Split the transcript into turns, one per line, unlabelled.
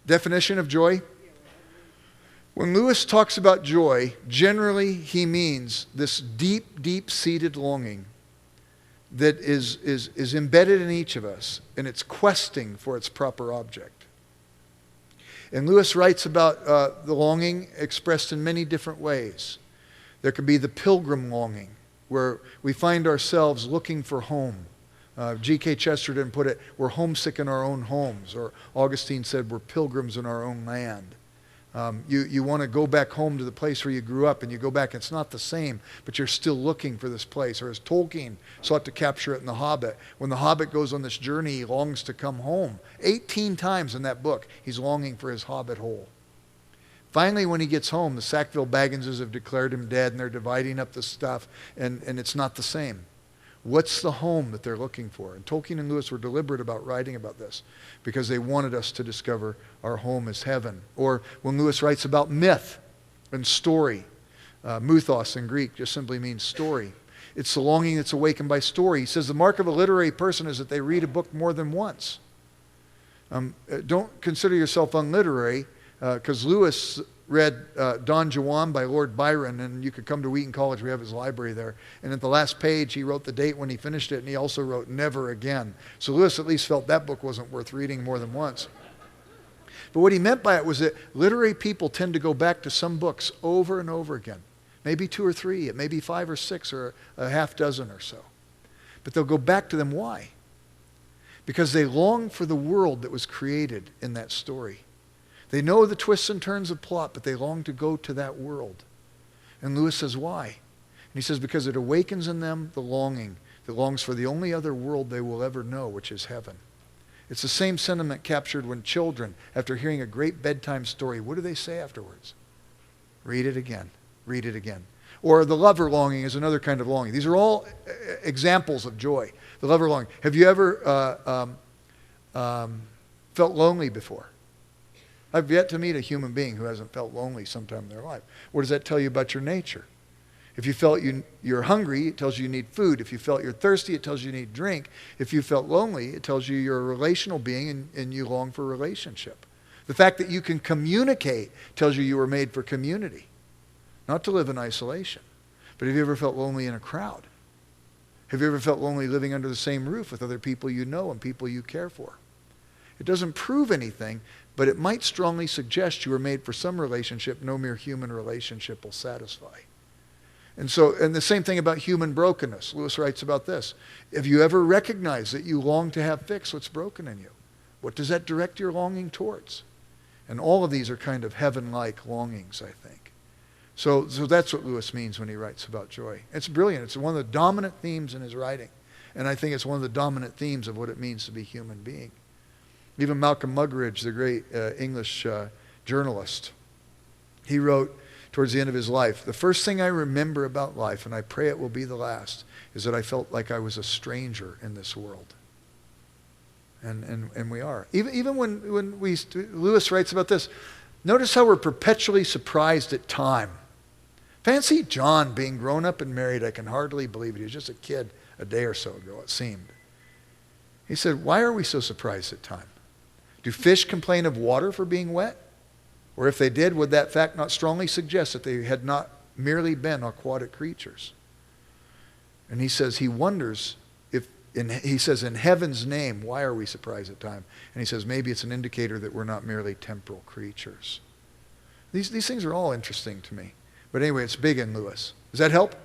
Definition of joy? When Lewis talks about joy, generally he means this deep, deep-seated longing that is embedded in each of us, and it's questing for its proper object. And Lewis writes about the longing expressed in many different ways. There could be the pilgrim longing, where we find ourselves looking for home. G.K. Chesterton put it, we're homesick in our own homes. Or Augustine said, we're pilgrims in our own land. You want to go back home to the place where you grew up, and you go back, it's not the same, but you're still looking for this place. Or as Tolkien sought to capture it in The Hobbit, when the Hobbit goes on this journey, he longs to come home. 18 times in that book, he's longing for his Hobbit hole. Finally, when he gets home, the Sackville Bagginses have declared him dead, and they're dividing up the stuff, and it's not the same. What's the home that they're looking for? And Tolkien and Lewis were deliberate about writing about this because they wanted us to discover our home is heaven. Or when Lewis writes about myth and story, mythos in Greek just simply means story. It's the longing that's awakened by story. He says the mark of a literary person is that they read a book more than once. Don't consider yourself unliterary because Lewis read Don Juan by Lord Byron, and you could come to Wheaton College. We have his library there. And at the last page, he wrote the date when he finished it, and he also wrote Never Again. So Lewis at least felt that book wasn't worth reading more than once. But what he meant by it was that literary people tend to go back to some books over and over again. Maybe 2 or 3, it may be 5 or 6 or a half dozen or so. But they'll go back to them. Why? Because they long for the world that was created in that story. They know the twists and turns of plot, but they long to go to that world. And Lewis says, why? And he says, because it awakens in them the longing that longs for the only other world they will ever know, which is heaven. It's the same sentiment captured when children, after hearing a great bedtime story, what do they say afterwards? Read it again. Read it again. Or the lover longing is another kind of longing. These are all examples of joy. The lover longing. Have you ever felt lonely before? I've yet to meet a human being who hasn't felt lonely sometime in their life. What does that tell you about your nature? If you felt you're hungry, it tells you need food. If you felt you're thirsty, it tells you need drink. If you felt lonely, it tells you you're a relational being and you long for relationship. The fact that you can communicate tells you were made for community, not to live in isolation. But have you ever felt lonely in a crowd? Have you ever felt lonely living under the same roof with other people you know and people you care for? It doesn't prove anything, but it might strongly suggest you were made for some relationship no mere human relationship will satisfy. And the same thing about human brokenness. Lewis writes about this. Have you ever recognized that you long to have fixed what's broken in you? What does that direct your longing towards? And all of these are kind of heaven-like longings, I think. So that's what Lewis means when he writes about joy. It's brilliant. It's one of the dominant themes in his writing. And I think it's one of the dominant themes of what it means to be a human being. Even Malcolm Muggeridge, the great English journalist, he wrote towards the end of his life, the first thing I remember about life, and I pray it will be the last, is that I felt like I was a stranger in this world. And we are. Even when Lewis writes about this, notice how we're perpetually surprised at time. Fancy John being grown up and married. I can hardly believe it. He was just a kid a day or so ago, it seemed. He said, why are we so surprised at time? Do fish complain of water for being wet? Or if they did, would that fact not strongly suggest that they had not merely been aquatic creatures? And he says he wonders he says in heaven's name, why are we surprised at time? And he says maybe it's an indicator that we're not merely temporal creatures. These things are all interesting to me. But anyway, it's big in Lewis. Does that help?